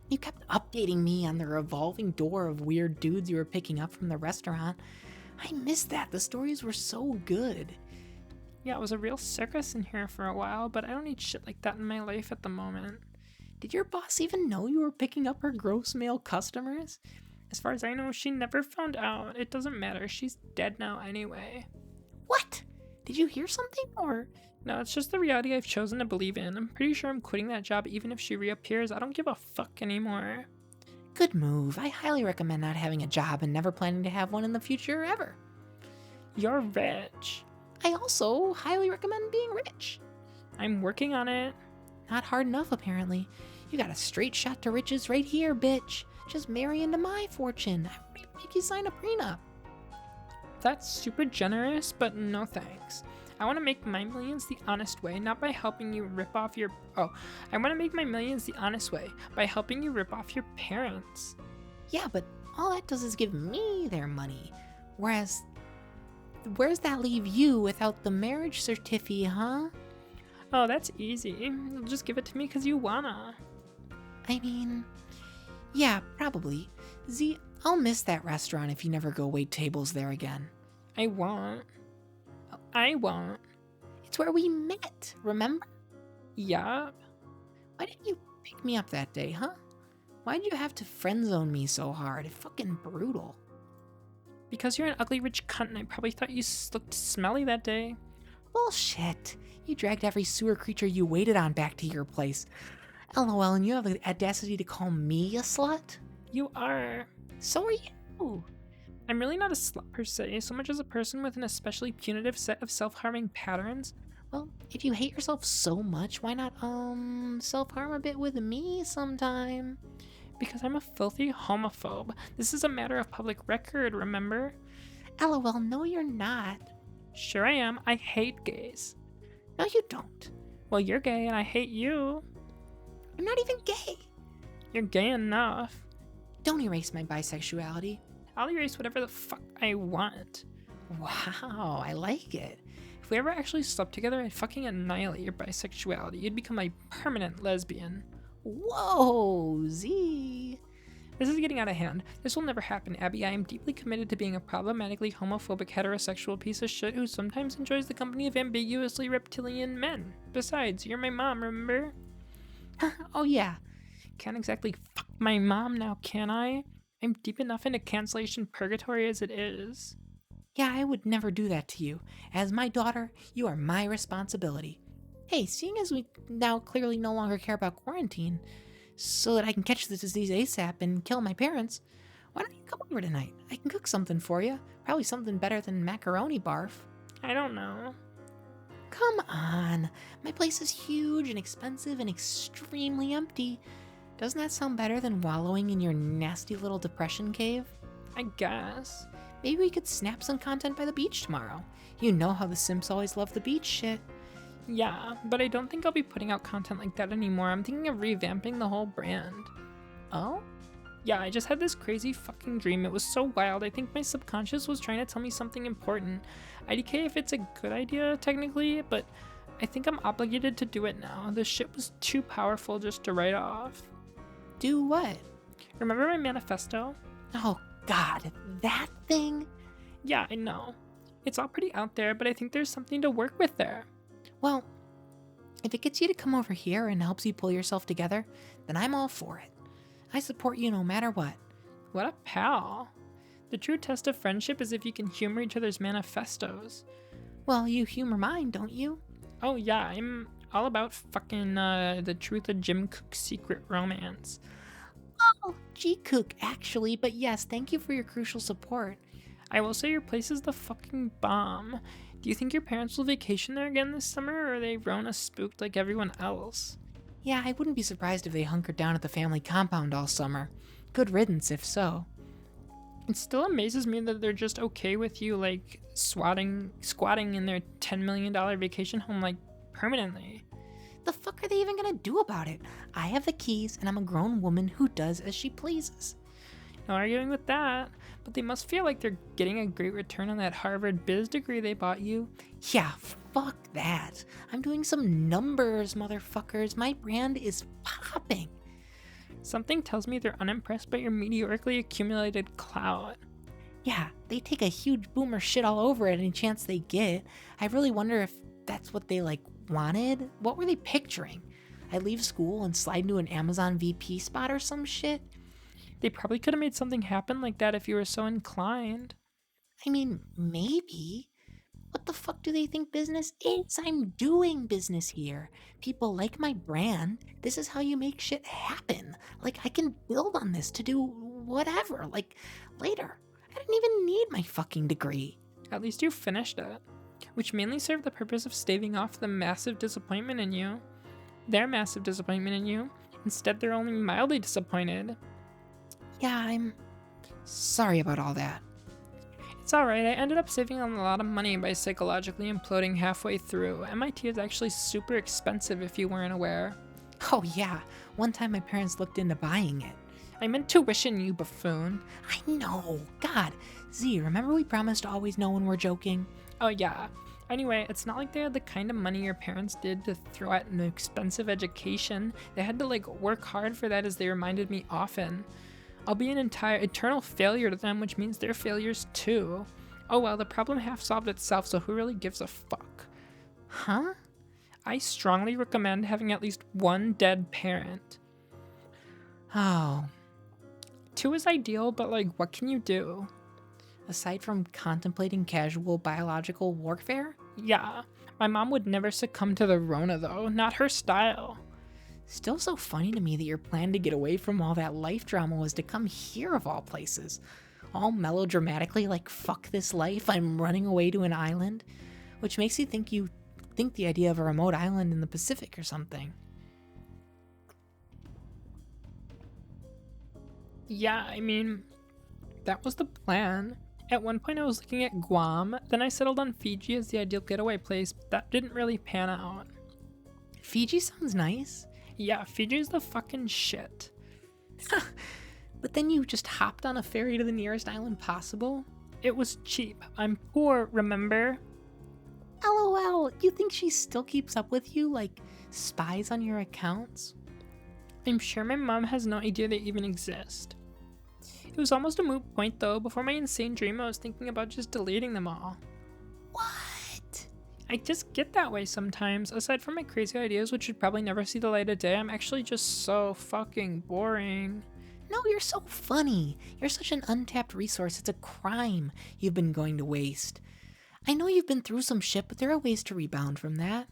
You kept updating me on the revolving door of weird dudes you were picking up from the restaurant. I missed that. The stories were so good. Yeah, it was a real circus in here for a while, but I don't need shit like that in my life at the moment. Did your boss even know you were picking up her gross male customers? As far as I know, she never found out. It doesn't matter. She's dead now anyway. What? Did you hear something or... No, it's just the reality I've chosen to believe in. I'm pretty sure I'm quitting that job even if she reappears. I don't give a fuck anymore. Good move. I highly recommend not having a job and never planning to have one in the future ever. You're rich. I also highly recommend being rich. I'm working on it. Not hard enough, apparently. You got a straight shot to riches right here, bitch. Just marry into my fortune. I would make you sign a prenup. That's super generous, but no thanks. I want to make my millions the honest way, not by helping you rip off your... Oh, I want to make my millions the honest way, by helping you rip off your parents. Yeah, but all that does is give me their money. Whereas, where's that leave you without the marriage certificate, huh? Oh, that's easy. You'll just give it to me because you wanna. I mean, yeah, probably. Z, I'll miss that restaurant if you never go wait tables there again. I won't. I won't. It's where we met, remember? Yup. Why didn't you pick me up that day, huh? Why'd you have to friend zone me so hard? It's fucking brutal. Because you're an ugly rich cunt and I probably thought you looked smelly that day. Bullshit. You dragged every sewer creature you waited on back to your place. LOL, and you have the audacity to call me a slut? You are. So are you. I'm really not a slut per se, so much as a person with an especially punitive set of self-harming patterns. Well, if you hate yourself so much, why not, self-harm a bit with me sometime? Because I'm a filthy homophobe. This is a matter of public record, remember? LOL, no you're not. Sure I am. I hate gays. No you don't. Well, you're gay and I hate you. I'm not even gay. You're gay enough. Don't erase my bisexuality. I'll erase whatever the fuck I want. Wow, I like it. If we ever actually slept together, I'd fucking annihilate your bisexuality. You'd become a permanent lesbian. Whoa, Z. This is getting out of hand. This will never happen, Abby. I am deeply committed to being a problematically homophobic heterosexual piece of shit who sometimes enjoys the company of ambiguously reptilian men. Besides, you're my mom, remember? Oh yeah. Can't exactly fuck my mom now, can I? I'm deep enough into cancellation purgatory as it is. Yeah, I would never do that to you. As my daughter, you are my responsibility. Hey, seeing as we now clearly no longer care about quarantine, so that I can catch the disease ASAP and kill my parents, why don't you come over tonight? I can cook something for you. Probably something better than macaroni barf. I don't know. Come on. My place is huge and expensive and extremely empty. Doesn't that sound better than wallowing in your nasty little depression cave? I guess. Maybe we could snap some content by the beach tomorrow. You know how the Simps always love the beach shit. Yeah, but I don't think I'll be putting out content like that anymore. I'm thinking of revamping the whole brand. Oh? Yeah, I just had this crazy fucking dream. It was so wild. I think my subconscious was trying to tell me something important. IDK if it's a good idea, technically, but I think I'm obligated to do it now. This shit was too powerful just to write off. Do what? Remember my manifesto? Oh god, that thing? Yeah, I know. It's all pretty out there, but I think there's something to work with there. Well, if it gets you to come over here and helps you pull yourself together, then I'm all for it. I support you no matter what. What a pal. The true test of friendship is if you can humor each other's manifestos. Well, you humor mine, don't you? Oh yeah, I'm all about fucking the truth of Jim Cook's secret romance. Oh, G-Cook, actually, but yes, thank you for your crucial support. I will say your place is the fucking bomb. Do you think your parents will vacation there again this summer, or are they Rona spooked like everyone else? Yeah, I wouldn't be surprised if they hunkered down at the family compound all summer. Good riddance, if so. It still amazes me that they're just okay with you, like, squatting in their $10 million vacation home, like, permanently. The fuck are they even gonna do about it? I have the keys, and I'm a grown woman who does as she pleases. No arguing with that, but they must feel like they're getting a great return on that Harvard biz degree they bought you. Yeah, fuck that. I'm doing some numbers, motherfuckers. My brand is popping. Something tells me they're unimpressed by your meteorically accumulated clout. Yeah, they take a huge boomer shit all over it any chance they get. I really wonder if that's what they, wanted? What were they picturing? I leave school and slide into an Amazon VP spot or some shit? They probably could have made something happen like that if you were so inclined. I mean, maybe. What the fuck do they think business is? I'm doing business here. People like my brand. This is how you make shit happen. I can build on this to do whatever, later. I didn't even need my fucking degree. At least you finished it, which mainly served the purpose of staving off the massive disappointment in you. Their massive disappointment in you. Instead, they're only mildly disappointed. Yeah, I'm sorry about all that. It's alright, I ended up saving a lot of money by psychologically imploding halfway through. MIT is actually super expensive if you weren't aware. Oh yeah, one time my parents looked into buying it. I meant tuition, you buffoon. I know, God. Z, remember we promised to always know when we're joking? Oh yeah, Anyway, it's not like they had the kind of money your parents did to throw at an expensive education. They had to like work hard for that, as they reminded me often. I'll be an entire eternal failure to them, which means they're failures too. Oh well, the problem half solved itself, so who really gives a fuck? Huh? I strongly recommend having at least one dead parent. Oh, 2 is ideal, but like, what can you do? aside from contemplating casual biological warfare? Yeah, my mom would never succumb to the Rona though, not her style. Still so funny to me that your plan to get away from all that life drama was to come here of all places. All melodramatically like, fuck this life, I'm running away to an island. Which makes you think the idea of a remote island in the Pacific or something. Yeah, I mean, that was the plan. At one point I was looking at Guam, then I settled on Fiji as the ideal getaway place, but that didn't really pan out. Fiji sounds nice. Yeah, Fiji's the fucking shit. But then you just hopped on a ferry to the nearest island possible? It was cheap. I'm poor, remember? LOL, you think she still keeps up with you, like spies on your accounts? I'm sure my mom has no idea they even exist. It was almost a moot point though. Before my insane dream, I was thinking about just deleting them all. What? I just get that way sometimes. Aside from my crazy ideas, which should probably never see the light of day, I'm actually just so fucking boring. No, you're so funny. You're such an untapped resource. It's a crime you've been going to waste. I know you've been through some shit, but there are ways to rebound from that.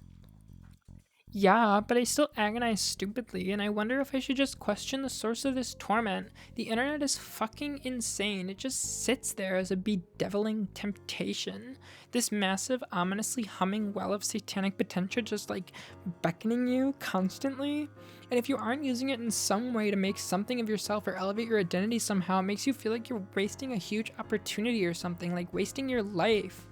Yeah, but I still agonize stupidly, and I wonder if I should just question the source of this torment. The internet is fucking insane. It just sits there as a bedeviling temptation. This massive, ominously humming well of satanic potential just like beckoning you constantly. And if you aren't using it in some way to make something of yourself or elevate your identity somehow, it makes you feel like you're wasting a huge opportunity or something, like wasting your life.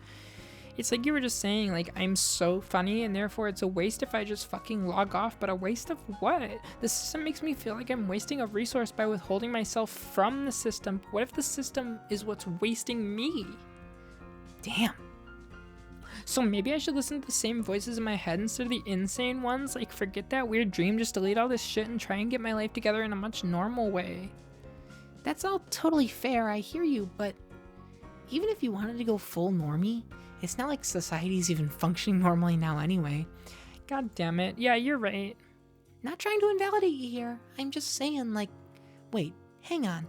It's like you were just saying, like, I'm so funny and therefore it's a waste if I just fucking log off, but a waste of what? The system makes me feel like I'm wasting a resource by withholding myself from the system. What if the system is what's wasting me? Damn. So maybe I should listen to the same voices in my head instead of the insane ones? Like, forget that weird dream, just delete all this shit and try and get my life together in a much normal way. That's all totally fair, I hear you, but even if you wanted to go full normie, it's not like society's even functioning normally now anyway. God damn it. Yeah, you're right. Not trying to invalidate you here. I'm just saying, like, wait, hang on.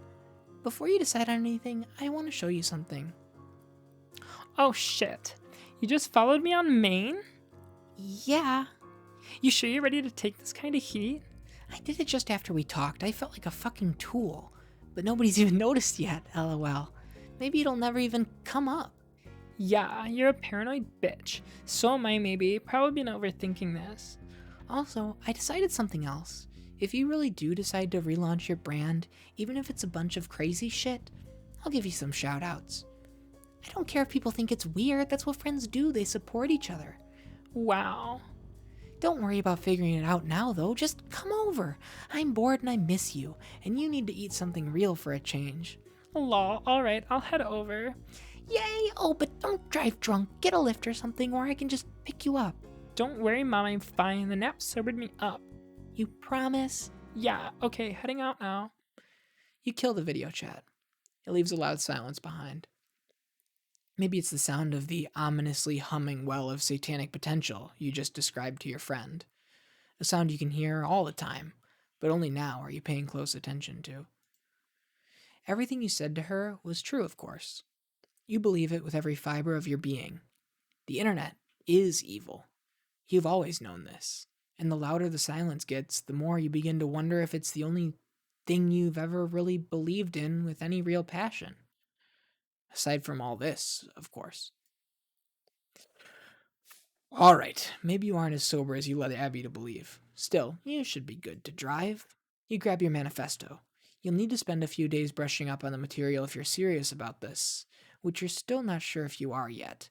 Before you decide on anything, I want to show you something. Oh shit. You just followed me on Maine? Yeah. You sure you're ready to take this kind of heat? I did it just after we talked. I felt like a fucking tool. But nobody's even noticed yet, lol. Maybe it'll never even come up. Yeah, you're a paranoid bitch. So am I, maybe. Probably been overthinking this. Also, I decided something else. If you really do decide to relaunch your brand, even if it's a bunch of crazy shit, I'll give you some shoutouts. I don't care if people think it's weird, that's what friends do, they support each other. Wow. Don't worry about figuring it out now though, just come over. I'm bored and I miss you, and you need to eat something real for a change. Lol, alright, I'll head over. Yay! Oh, but don't drive drunk, get a lift or something, or I can just pick you up. Don't worry, Mom, I'm fine. The nap sobered me up. You promise? Yeah, okay, heading out now. You kill the video chat. It leaves a loud silence behind. Maybe it's the sound of the ominously humming well of satanic potential you just described to your friend. A sound you can hear all the time, but only now are you paying close attention to. Everything you said to her was true, of course. You believe it with every fiber of your being. The internet is evil. You've always known this. And the louder the silence gets, the more you begin to wonder if it's the only thing you've ever really believed in with any real passion. Aside from all this, of course. Alright, maybe you aren't as sober as you led Abby to believe. Still, you should be good to drive. You grab your manifesto. You'll need to spend a few days brushing up on the material if you're serious about this, which you're still not sure if you are yet.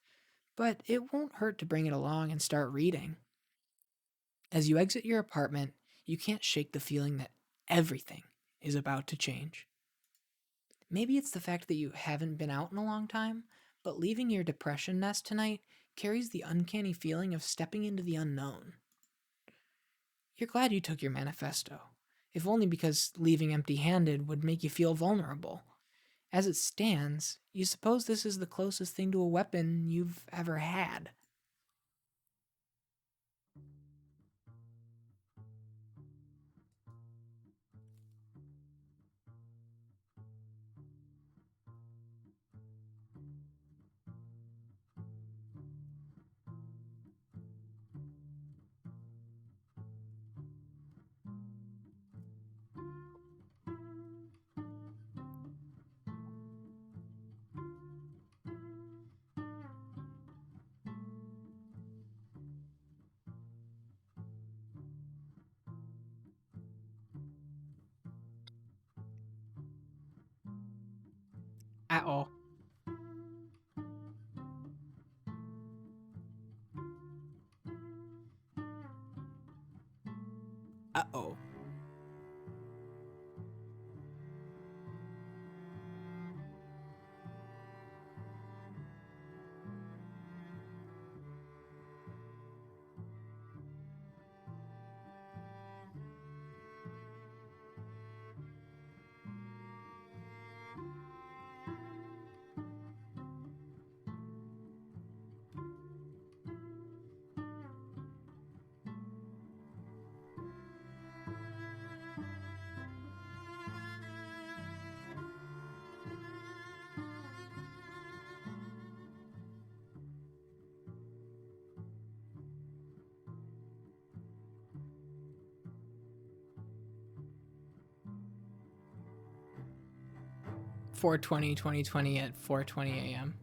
But it won't hurt to bring it along and start reading. As you exit your apartment, you can't shake the feeling that everything is about to change. Maybe it's the fact that you haven't been out in a long time, but leaving your depression nest tonight carries the uncanny feeling of stepping into the unknown. You're glad you took your manifesto, if only because leaving empty-handed would make you feel vulnerable. As it stands, you suppose this is the closest thing to a weapon you've ever had. Uh-oh. Uh-oh. (4/20/2020) at 4:20 a.m.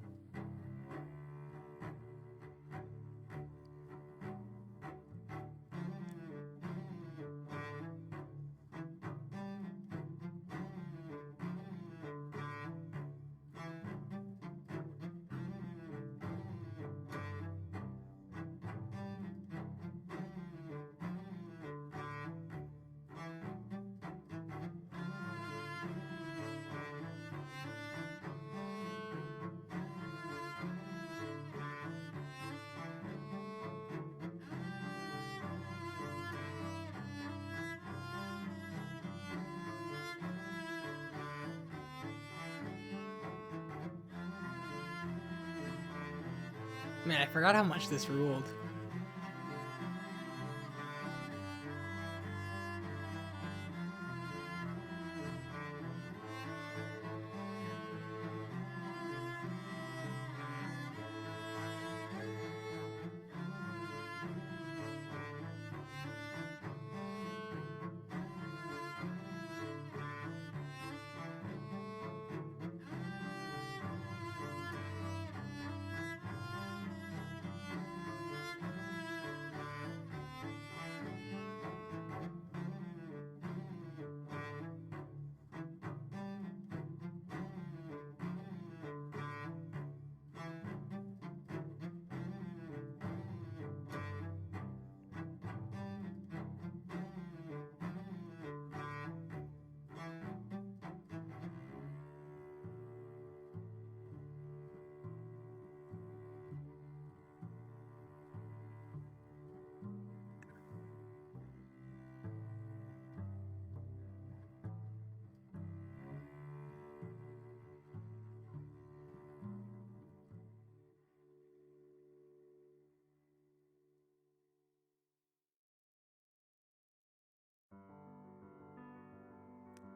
Man, I forgot how much this ruled.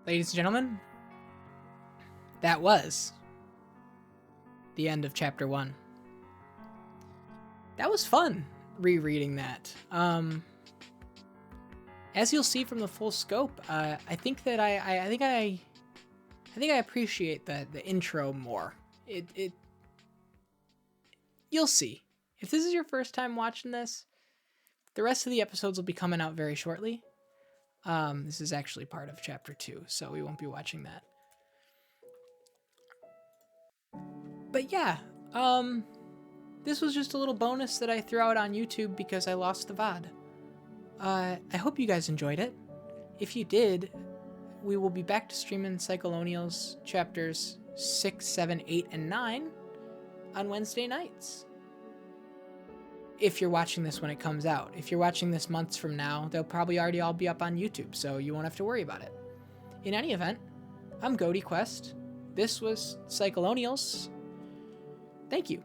Ladies and gentlemen, that was the end of chapter 1. That was fun rereading that. As you'll see from the full scope, I think that I think I appreciate the intro more. It you'll see. If this is your first time watching this, the rest of the episodes will be coming out very shortly. This is actually part of chapter 2, so we won't be watching that. But yeah, this was just a little bonus that I threw out on YouTube because I lost the VOD. I hope you guys enjoyed it. If you did, we will be back to streaming Psycholonials chapters 6, 7, 8, and 9 on Wednesday nights. if you're watching this when it comes out. If you're watching this months from now, they'll probably already all be up on YouTube, so you won't have to worry about it. In any event, I'm Goty Quest. This was Psycholonials. Thank you.